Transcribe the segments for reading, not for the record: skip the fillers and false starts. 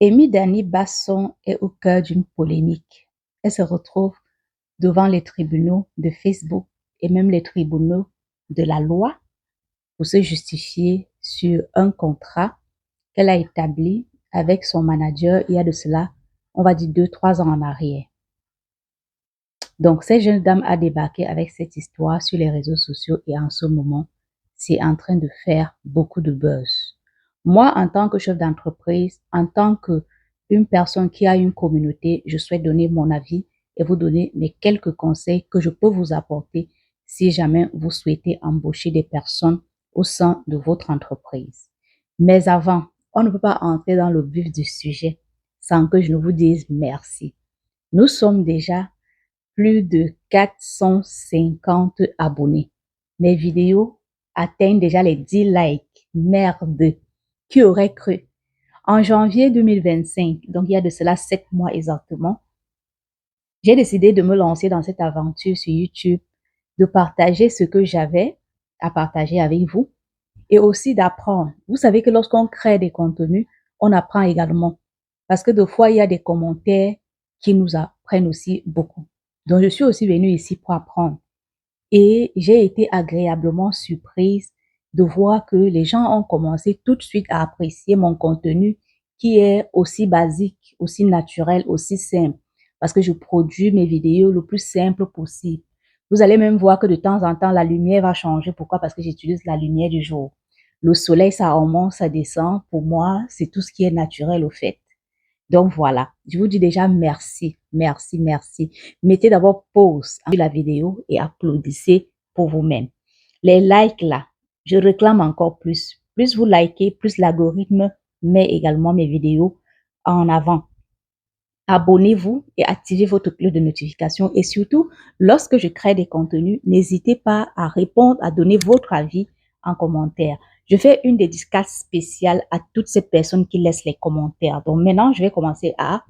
Amy Dani Basson est au cœur d'une polémique. Elle se retrouve devant les tribunaux de Facebook et même les tribunaux de la loi pour se justifier sur un contrat qu'elle a établi avec son manager il y a de cela, on va dire 2-3 ans en arrière. Donc, cette jeune dame a débarqué avec cette histoire sur les réseaux sociaux et en ce moment, c'est en train de faire beaucoup de buzz. Moi, en tant que chef d'entreprise, en tant qu'une personne qui a une communauté, je souhaite donner mon avis et vous donner mes quelques conseils que je peux vous apporter si jamais vous souhaitez embaucher des personnes au sein de votre entreprise. Mais avant, on ne peut pas entrer dans le vif du sujet sans que je ne vous dise merci. Nous sommes déjà plus de 450 abonnés. Mes vidéos atteignent déjà les 10 likes. Merde! Qui aurait cru? En janvier 2025, donc il y a de cela 7 mois exactement, j'ai décidé de me lancer dans cette aventure sur YouTube, de partager ce que j'avais à partager avec vous et aussi d'apprendre. Vous savez que lorsqu'on crée des contenus, on apprend également. Parce que des fois, il y a des commentaires qui nous apprennent aussi beaucoup. Donc, je suis aussi venue ici pour apprendre. Et j'ai été agréablement surprise de voir que les gens ont commencé tout de suite à apprécier mon contenu qui est aussi basique, aussi naturel, aussi simple. Parce que je produis mes vidéos le plus simple possible. Vous allez même voir que de temps en temps, la lumière va changer. Pourquoi? Parce que j'utilise la lumière du jour. Le soleil, ça remonte, ça descend. Pour moi, c'est tout ce qui est naturel au fait. Donc voilà, je vous dis déjà merci, merci, merci. Mettez d'abord pause à la vidéo et applaudissez pour vous-même. Les likes là, je réclame encore plus. Plus vous likez, plus l'algorithme met également mes vidéos en avant. Abonnez-vous et activez votre cloche de notification. Et surtout, lorsque je crée des contenus, n'hésitez pas à répondre, à donner votre avis en commentaire. Je fais une dédicace spéciale à toutes ces personnes qui laissent les commentaires. Donc maintenant, je vais commencer à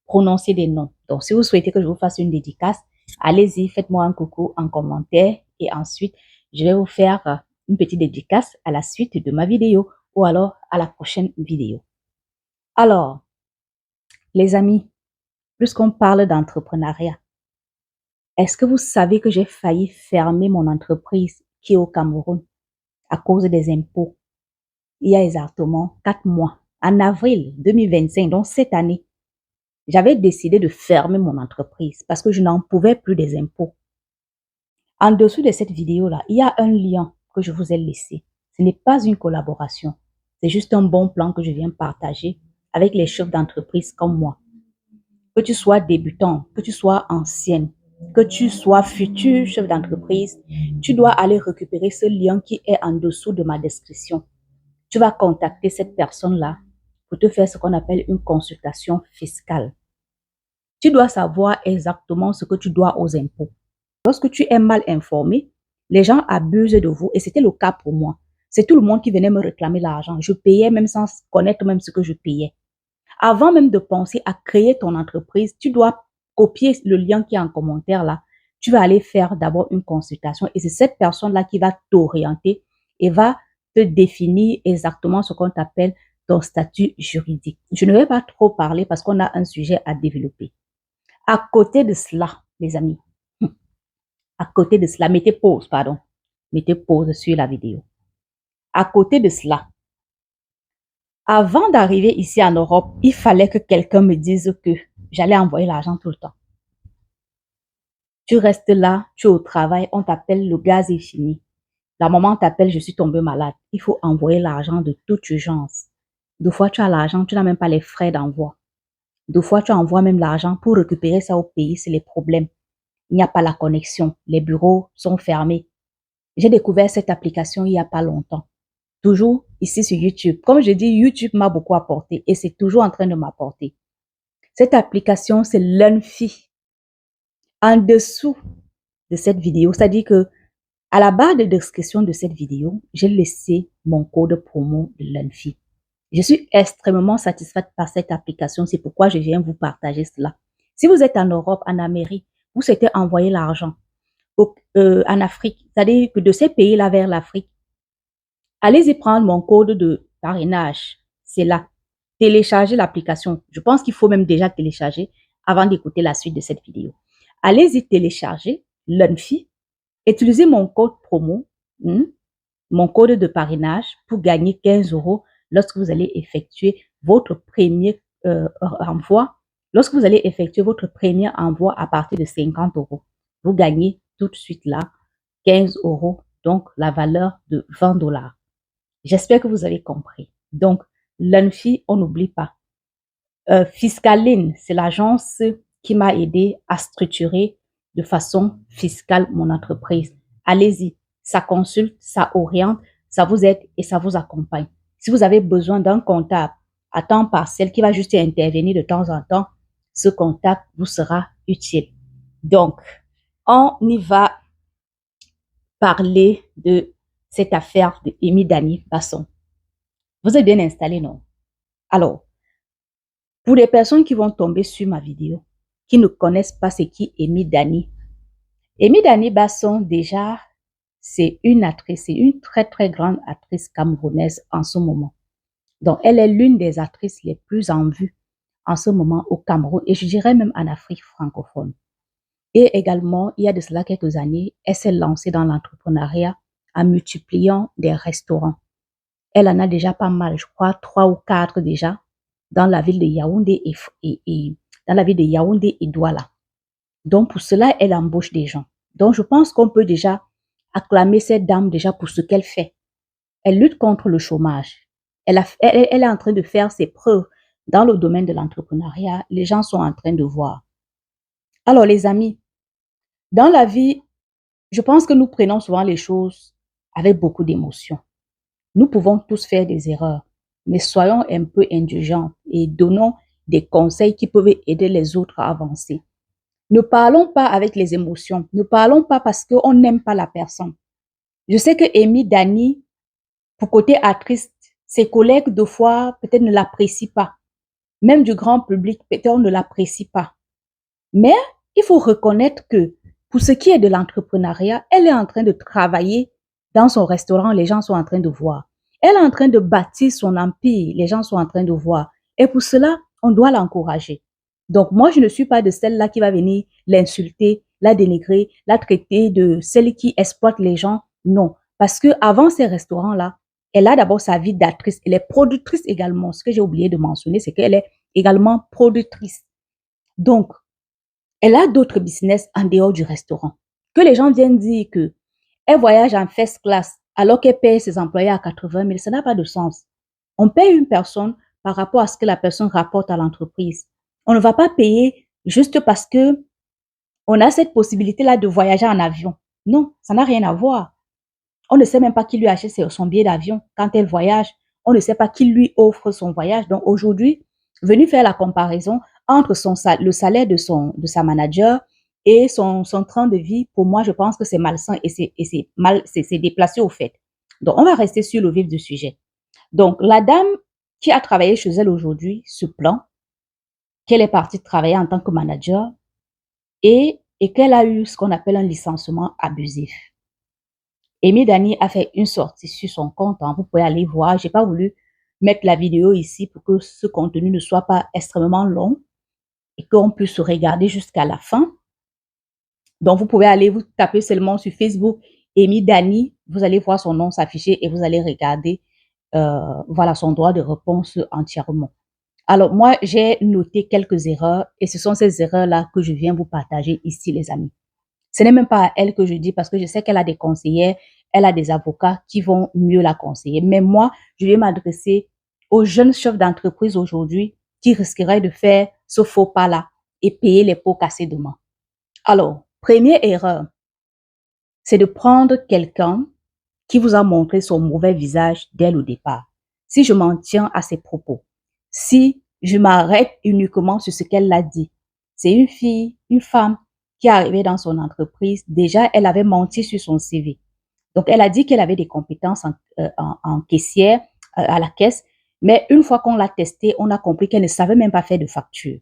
prononcer des noms. Donc si vous souhaitez que je vous fasse une dédicace, allez-y, faites-moi un coucou en commentaire. Et ensuite, je vais vous faire une petite dédicace à la suite de ma vidéo ou alors à la prochaine vidéo. Alors, les amis, puisqu'on parle d'entrepreneuriat, est-ce que vous savez que j'ai failli fermer mon entreprise qui est au Cameroun à cause des impôts il y a exactement 4 mois, en avril 2025, donc cette année, j'avais décidé de fermer mon entreprise parce que je n'en pouvais plus des impôts. En dessous de cette vidéo-là, il y a un lien que je vous ai laissé. Ce n'est pas une collaboration, c'est juste un bon plan que je viens partager avec les chefs d'entreprise comme moi. Que tu sois débutant, que tu sois ancienne, que tu sois futur chef d'entreprise, tu dois aller récupérer ce lien qui est en dessous de ma description. Tu vas contacter cette personne-là pour te faire ce qu'on appelle une consultation fiscale. Tu dois savoir exactement ce que tu dois aux impôts. Lorsque tu es mal informé, les gens abusent de vous et c'était le cas pour moi. C'est tout le monde qui venait me réclamer l'argent. Je payais même sans connaître même ce que je payais. Avant même de penser à créer ton entreprise, tu dois copier le lien qui est en commentaire là. Tu vas aller faire d'abord une consultation et c'est cette personne-là qui va t'orienter et va te définir exactement ce qu'on appelle ton statut juridique. Je ne vais pas trop parler parce qu'on a un sujet à développer. À côté de cela, les amis, à côté de cela, mettez pause, pardon. Mettez pause sur la vidéo. À côté de cela, avant d'arriver ici en Europe, il fallait que quelqu'un me dise que j'allais envoyer l'argent tout le temps. Tu restes là, tu es au travail, on t'appelle, le gaz est fini. La maman t'appelle, je suis tombée malade. Il faut envoyer l'argent de toute urgence. Deux fois, tu as l'argent, tu n'as même pas les frais d'envoi. Deux fois, tu envoies même l'argent pour récupérer ça au pays, c'est les problèmes. Il n'y a pas la connexion, les bureaux sont fermés. J'ai découvert cette application il n'y a pas longtemps. Toujours ici sur YouTube. Comme je dis, YouTube m'a beaucoup apporté et c'est toujours en train de m'apporter. Cette application, c'est Learnfi. En dessous de cette vidéo, c'est-à-dire que à la barre de description de cette vidéo, j'ai laissé mon code promo de Learnfi. Je suis extrêmement satisfaite par cette application. C'est pourquoi je viens vous partager cela. Si vous êtes en Europe, en Amérique, vous souhaitez envoyer l'argent en Afrique, c'est-à-dire que de ces pays-là vers l'Afrique, allez-y prendre mon code de parrainage. C'est là. télécharger l'application. Je pense qu'il faut même déjà télécharger avant d'écouter la suite de cette vidéo. Allez-y télécharger Lunfi. Utilisez mon code promo, mon code de parrainage pour gagner 15 € lorsque vous allez effectuer votre premier envoi. Lorsque vous allez effectuer votre premier envoi à partir de 50 €, vous gagnez tout de suite là 15 €, donc la valeur de 20 $. J'espère que vous avez compris. Donc, Lunfi, on n'oublie pas. Fiscaline, c'est l'agence qui m'a aidé à structurer de façon fiscale mon entreprise. Allez-y, ça consulte, ça oriente, ça vous aide et ça vous accompagne. Si vous avez besoin d'un comptable à temps partiel qui va juste intervenir de temps en temps, ce comptable vous sera utile. Donc, on y va parler de cette affaire de Amy Dani Basson. Vous êtes bien installé, non? Alors, pour les personnes qui vont tomber sur ma vidéo, qui ne connaissent pas ce qui est Amy Dani Basson, déjà, c'est une actrice, c'est une très très grande actrice camerounaise en ce moment. Donc, elle est l'une des actrices les plus en vue en ce moment au Cameroun et je dirais même en Afrique francophone. Et également, il y a de cela quelques années, elle s'est lancée dans l'entrepreneuriat en multipliant des restaurants. Elle en a déjà pas mal, je crois 3 ou 4 déjà, dans la ville de Yaoundé et dans la ville de Yaoundé et Douala. Donc, pour cela, elle embauche des gens. Donc, je pense qu'on peut déjà acclamer cette dame déjà pour ce qu'elle fait. Elle lutte contre le chômage. Elle est en train de faire ses preuves dans le domaine de l'entrepreneuriat. Les gens sont en train de voir. Alors, les amis, dans la vie, je pense que nous prenons souvent les choses avec beaucoup d'émotion. Nous pouvons tous faire des erreurs, mais soyons un peu indulgents et donnons des conseils qui peuvent aider les autres à avancer. Ne parlons pas avec les émotions. Ne parlons pas parce qu'on n'aime pas la personne. Je sais que Amy Dani, pour côté actrice, ses collègues de fois peut-être ne l'apprécient pas. Même du grand public, peut-être on ne l'apprécie pas. Mais il faut reconnaître que pour ce qui est de l'entrepreneuriat, elle est en train de travailler dans son restaurant, les gens sont en train de voir. Elle est en train de bâtir son empire, les gens sont en train de voir. Et pour cela, on doit l'encourager. Donc moi, je ne suis pas de celle-là qui va venir l'insulter, la dénigrer, la traiter de celle qui exploite les gens. Non, parce que avant ces restaurants-là, elle a d'abord sa vie d'actrice. Elle est productrice également. Ce que j'ai oublié de mentionner, c'est qu'elle est également productrice. Donc, elle a d'autres business en dehors du restaurant. Que les gens viennent dire que elle voyage en first class alors qu'elle paye ses employés à 80 000, ça n'a pas de sens. On paye une personne par rapport à ce que la personne rapporte à l'entreprise. On ne va pas payer juste parce que on a cette possibilité-là de voyager en avion. Non, ça n'a rien à voir. On ne sait même pas qui lui achète son billet d'avion quand elle voyage. On ne sait pas qui lui offre son voyage. Donc aujourd'hui, venir faire la comparaison entre le salaire de sa manager et son train de vie, pour moi, je pense que c'est malsain et c'est déplacé au fait. Donc, on va rester sur le vif du sujet. Donc, la dame qui a travaillé chez elle aujourd'hui se plaint qu'elle est partie travailler en tant que manager et qu'elle a eu ce qu'on appelle un licenciement abusif. Amy Dani a fait une sortie sur son compte. Vous pouvez aller voir. J'ai pas voulu mettre la vidéo ici pour que ce contenu ne soit pas extrêmement long et qu'on puisse regarder jusqu'à la fin. Donc, vous pouvez aller vous taper seulement sur Facebook Amy Dani. Vous allez voir son nom s'afficher et vous allez regarder voilà, son droit de réponse entièrement. Alors, moi, j'ai noté quelques erreurs et ce sont ces erreurs-là que je viens vous partager ici, les amis. Ce n'est même pas à elle que je dis parce que je sais qu'elle a des conseillers, elle a des avocats qui vont mieux la conseiller. Mais moi, je vais m'adresser aux jeunes chefs d'entreprise aujourd'hui qui risqueraient de faire ce faux pas-là et payer les pots cassés demain. Alors, première erreur, c'est de prendre quelqu'un qui vous a montré son mauvais visage dès le départ. Si je m'en tiens à ses propos, si je m'arrête uniquement sur ce qu'elle a dit, c'est une fille, une femme qui est arrivée dans son entreprise. Déjà, elle avait menti sur son CV. Donc, elle a dit qu'elle avait des compétences en caissière, à la caisse, mais une fois qu'on l'a testée, on a compris qu'elle ne savait même pas faire de facture.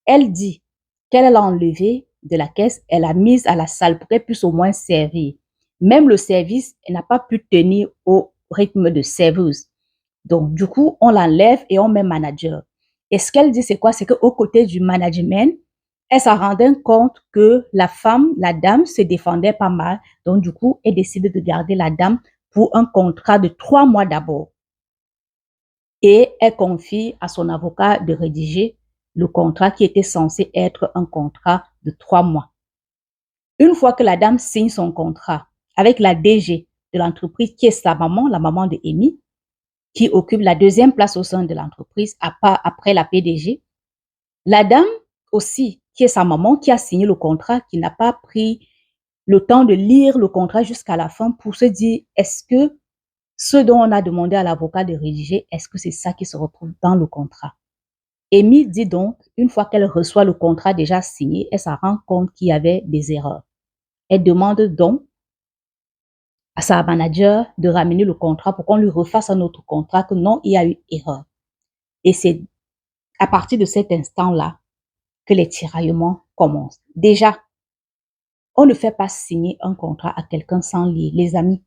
Elle dit qu'elle l'a enlevée de la caisse, elle l'a mise à la salle pour qu'elle puisse au moins servir. Même le service, elle n'a pas pu tenir au rythme de serveuse. Donc, du coup, on l'enlève et on met manager. Et ce qu'elle dit, c'est quoi? C'est qu'au côté du management, elle s'en rendait compte que la femme, la dame, se défendait pas mal. Donc, du coup, elle décide de garder la dame pour un contrat de 3 mois d'abord. Et elle confie à son avocat de rédiger le contrat qui était censé être un contrat de 3 mois. Une fois que la dame signe son contrat avec la DG de l'entreprise, qui est sa maman, la maman de Amy, qui occupe la deuxième place au sein de l'entreprise après la PDG, la dame aussi, qui est sa maman, qui a signé le contrat, qui n'a pas pris le temps de lire le contrat jusqu'à la fin pour se dire, est-ce que ce dont on a demandé à l'avocat de rédiger, est-ce que c'est ça qui se retrouve dans le contrat? Amy dit donc, une fois qu'elle reçoit le contrat déjà signé, elle s'en rend compte qu'il y avait des erreurs. Elle demande donc à sa manager de ramener le contrat pour qu'on lui refasse un autre contrat, que non, il y a eu erreur. Et c'est à partir de cet instant-là que les tiraillements commencent. Déjà, on ne fait pas signer un contrat à quelqu'un sans lire, les amis.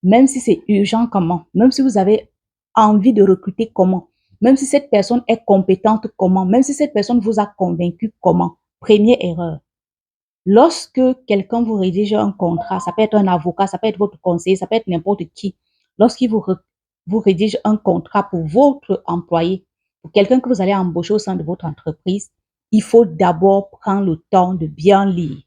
Même si c'est urgent, comment? Même si vous avez envie de recruter, comment? Même si cette personne est compétente, comment? Même si cette personne vous a convaincu, comment? Première erreur. Lorsque quelqu'un vous rédige un contrat, ça peut être un avocat, ça peut être votre conseiller, ça peut être n'importe qui. Lorsqu'il vous rédige un contrat pour votre employé, pour quelqu'un que vous allez embaucher au sein de votre entreprise, il faut d'abord prendre le temps de bien lire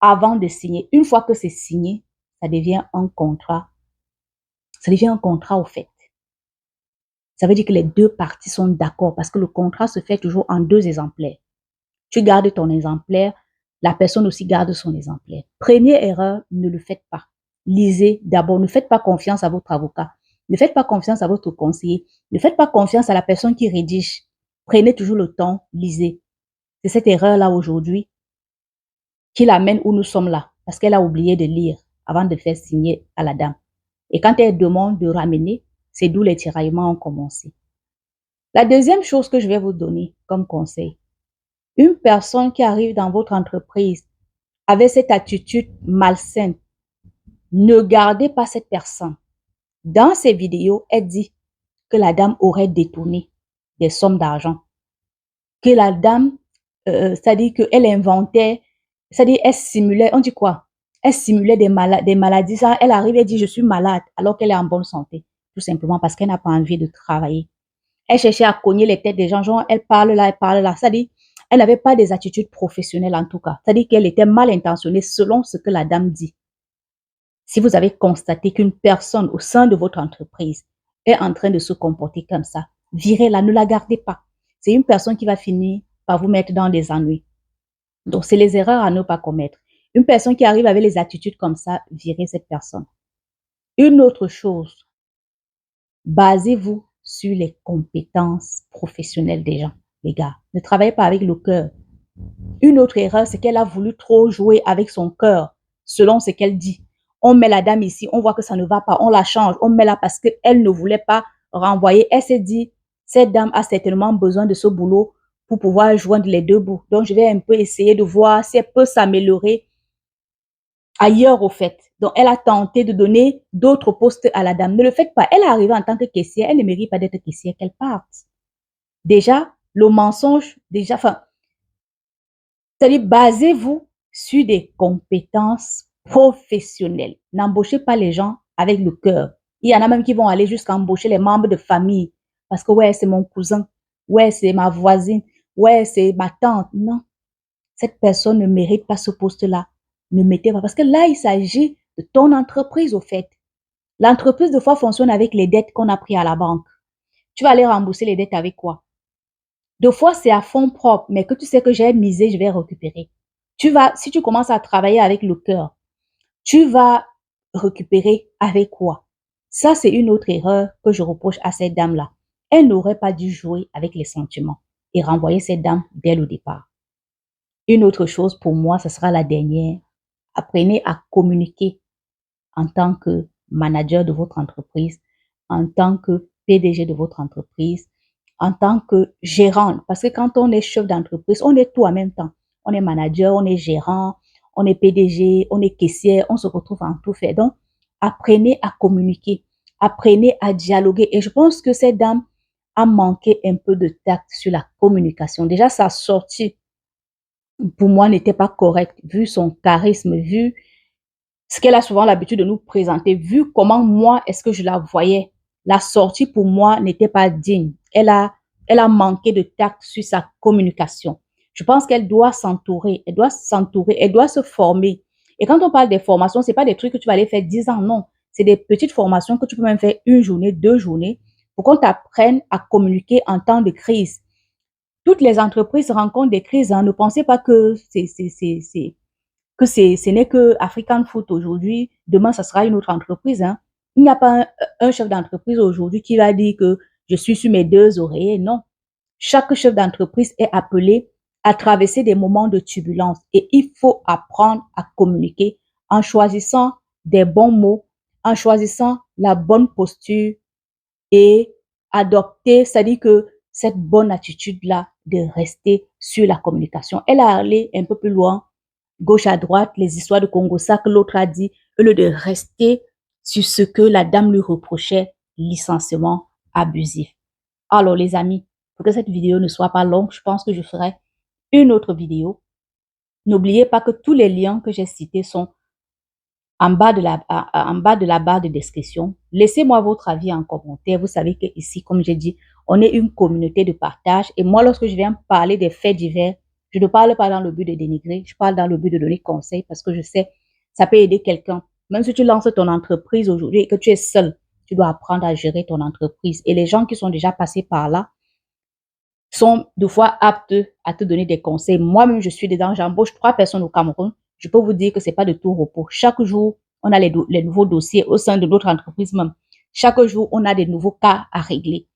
avant de signer. Une fois que c'est signé, ça devient un contrat. Ça devient un contrat au fait. Ça veut dire que les deux parties sont d'accord parce que le contrat se fait toujours en 2 exemplaires. Tu gardes ton exemplaire, la personne aussi garde son exemplaire. Première erreur, ne le faites pas. Lisez d'abord, ne faites pas confiance à votre avocat. Ne faites pas confiance à votre conseiller. Ne faites pas confiance à la personne qui rédige. Prenez toujours le temps, lisez. C'est cette erreur-là aujourd'hui qui l'amène où nous sommes là, parce qu'elle a oublié de lire avant de faire signer à la dame. Et quand elle demande de ramener, c'est d'où les tiraillements ont commencé. La deuxième chose que je vais vous donner comme conseil, une personne qui arrive dans votre entreprise avec cette attitude malsaine, ne gardez pas cette personne. Dans ses vidéos, elle dit que la dame aurait détourné des sommes d'argent, que la dame, c'est-à-dire qu'elle inventait, c'est-à-dire elle simulait, on dit quoi? Elle simulait des maladies. Ça, elle arrive et dit je suis malade alors qu'elle est en bonne santé, tout simplement parce qu'elle n'a pas envie de travailler. Elle cherchait à cogner les têtes des gens, genre elle parle là, elle parle là. C'est-à-dire, elle n'avait pas des attitudes professionnelles en tout cas. C'est-à-dire qu'elle était mal intentionnée selon ce que la dame dit. Si vous avez constaté qu'une personne au sein de votre entreprise est en train de se comporter comme ça, virez-la, ne la gardez pas. C'est une personne qui va finir par vous mettre dans des ennuis. Donc, c'est les erreurs à ne pas commettre. Une personne qui arrive avec les attitudes comme ça, virez cette personne. Une autre chose, basez-vous sur les compétences professionnelles des gens, les gars. Ne travaillez pas avec le cœur. Une autre erreur, c'est qu'elle a voulu trop jouer avec son cœur, selon ce qu'elle dit. On met la dame ici, on voit que ça ne va pas, on la change, on met là parce qu'elle ne voulait pas renvoyer. Elle s'est dit, cette dame a certainement besoin de ce boulot pour pouvoir joindre les deux bouts. Donc, je vais un peu essayer de voir si elle peut s'améliorer ailleurs au fait. Donc, elle a tenté de donner d'autres postes à la dame. Ne le faites pas. Elle est arrivée en tant que caissière. Elle ne mérite pas d'être caissière, qu'elle parte. Déjà, le mensonge, déjà, enfin, c'est-à-dire, basez-vous sur des compétences professionnelles. N'embauchez pas les gens avec le cœur. Il y en a même qui vont aller jusqu'à embaucher les membres de famille. Parce que, ouais, c'est mon cousin. Ouais, c'est ma voisine. Ouais, c'est ma tante. Non. Cette personne ne mérite pas ce poste-là. Ne mettez pas. Parce que là, il s'agit de ton entreprise, au fait. L'entreprise, de fois, fonctionne avec les dettes qu'on a prises à la banque. Tu vas aller rembourser les dettes avec quoi? Deux fois, c'est à fonds propres, mais que tu sais que j'ai misé, je vais récupérer. Si tu commences à travailler avec le cœur, tu vas récupérer avec quoi? Ça, c'est une autre erreur que je reproche à cette dame-là. Elle n'aurait pas dû jouer avec les sentiments et renvoyer cette dame dès le départ. Une autre chose, pour moi, ce sera la dernière. Apprenez à communiquer en tant que manager de votre entreprise, en tant que PDG de votre entreprise, en tant que gérant. Parce que quand on est chef d'entreprise, on est tout en même temps. On est manager, on est gérant, on est PDG, on est caissière, on se retrouve en tout fait. Donc, apprenez à communiquer. apprenez à dialoguer. Et je pense que cette dame a manqué un peu de tact sur la communication. Déjà, sa sortie, pour moi, n'était pas correcte, vu son charisme, vu ce qu'elle a souvent l'habitude de nous présenter, vu comment moi, est-ce que je la voyais. La sortie, pour moi, n'était pas digne. Elle a manqué de tact sur sa communication. Je pense qu'elle doit s'entourer, elle doit se former. Et quand on parle des formations, c'est pas des trucs que tu vas aller faire 10 ans, non. C'est des petites formations que tu peux même faire une journée, 2 journées, pour qu'on t'apprenne à communiquer en temps de crise. Toutes les entreprises rencontrent des crises, hein. Ne pensez pas que ce n'est que African Food aujourd'hui. Demain, ça sera une autre entreprise, hein. Il n'y a pas un chef d'entreprise aujourd'hui qui va dire que je suis sur mes 2 oreillers. Non. Chaque chef d'entreprise est appelé à traverser des moments de turbulence et il faut apprendre à communiquer en choisissant des bons mots, en choisissant la bonne posture et adopter, c'est-à-dire que cette bonne attitude-là de rester sur la communication. Elle a allé un peu plus loin, gauche à droite, les histoires de Congo, ça que l'autre a dit, au lieu de rester sur ce que la dame lui reprochait, licenciement abusif. Alors les amis, pour que cette vidéo ne soit pas longue, je pense que je ferai une autre vidéo. N'oubliez pas que tous les liens que j'ai cités sont en bas de la barre de description. Laissez-moi votre avis en commentaire. Vous savez que ici, comme j'ai dit, on est une communauté de partage. Et moi, lorsque je viens parler des faits divers, je ne parle pas dans le but de dénigrer, je parle dans le but de donner conseil parce que je sais, ça peut aider quelqu'un. Même si tu lances ton entreprise aujourd'hui et que tu es seul, tu dois apprendre à gérer ton entreprise. Et les gens qui sont déjà passés par là sont deux fois aptes à te donner des conseils. Moi-même, je suis dedans, j'embauche 3 personnes au Cameroun. Je peux vous dire que c'est pas de tout repos. Chaque jour, on a les nouveaux dossiers au sein de notre entreprise même. Chaque jour, on a des nouveaux cas à régler.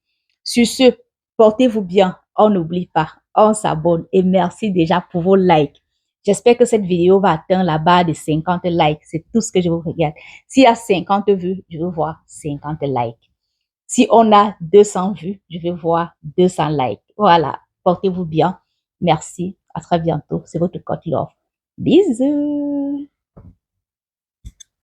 Sur ce, portez-vous bien. On n'oublie pas, on s'abonne et merci déjà pour vos likes. J'espère que cette vidéo va atteindre la barre de 50 likes. C'est tout ce que je vous regarde. S'il y a 50 vues, je veux voir 50 likes. Si on a 200 vues, je vais voir 200 likes. Voilà, portez-vous bien. Merci. À très bientôt. C'est votre coach Love. Bisous.